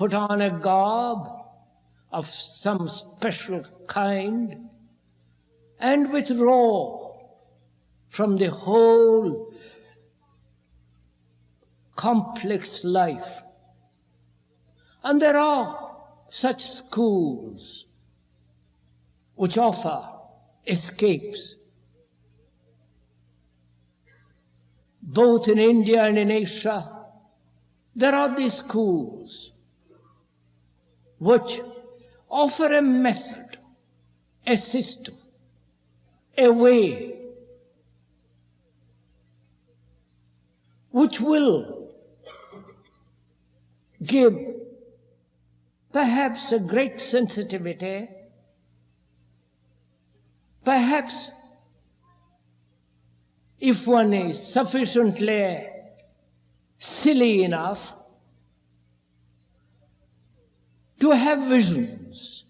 put on a garb of some special kind, and withdraw from the whole complex life. And there are such schools which offer escapes, both in India and in Asia. There are these schools which offer a method, a system, a way which will give perhaps a great sensitivity, perhaps if one is sufficiently silly enough to have visions,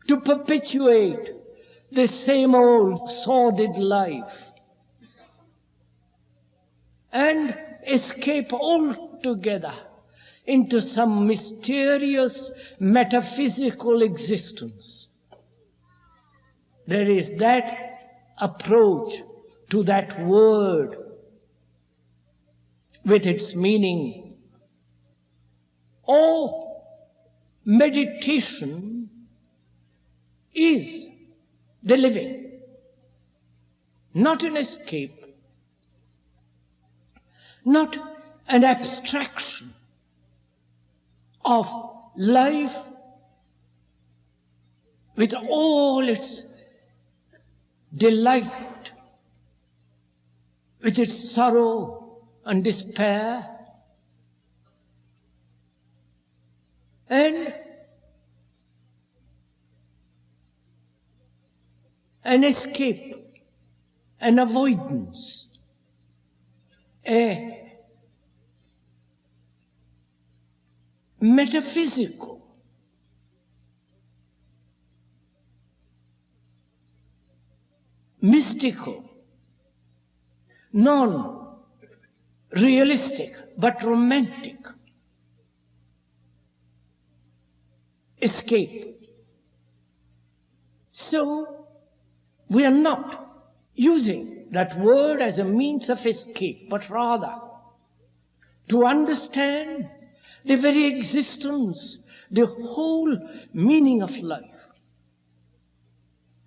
to perpetuate the same old sordid life, and escape altogether into some mysterious metaphysical existence. There is that approach to that word with its meaning. Or meditation is the living, not an escape, not an abstraction of life with all its delight, with its sorrow and despair, and an escape, an avoidance, a metaphysical, mystical, non-realistic but romantic escape. So we are not using that word as a means of escape, but rather to understand the very existence, the whole meaning of life.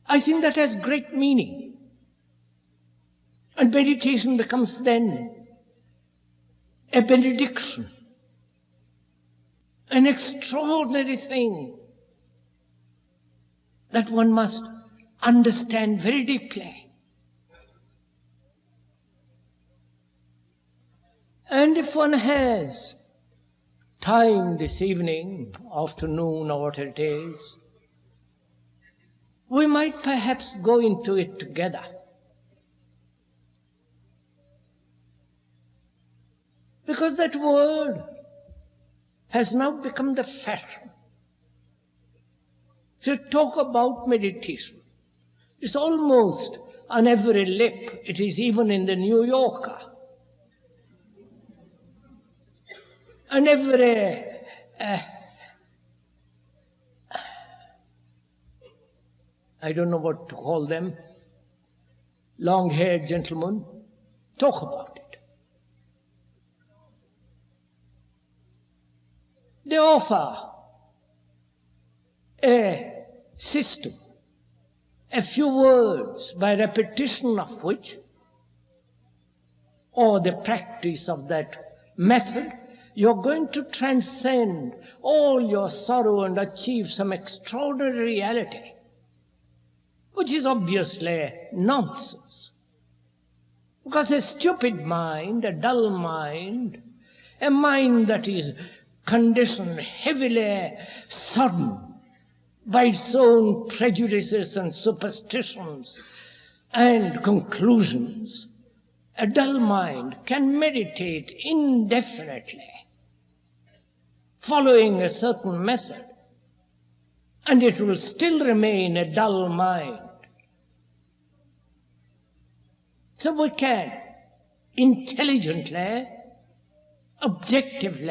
I think that has great meaning. And meditation becomes then a benediction, an extraordinary thing that one must understand very deeply. And if one has time this evening, afternoon, or what it is, we might perhaps go into it together. Because that word has now become the fashion to talk about meditation. It's almost on every lip. It is even in the New Yorker. And every I don't know what to call them, long-haired gentlemen talk about it. They offer a system, a few words by repetition of which, or the practice of that method, you're going to transcend all your sorrow and achieve some extraordinary reality, which is obviously nonsense. Because a stupid mind, a dull mind, a mind that is conditioned, heavily sodden by its own prejudices and superstitions and conclusions, a dull mind can meditate indefinitely, following a certain method, and it will still remain a dull mind. So we can intelligently, objectively,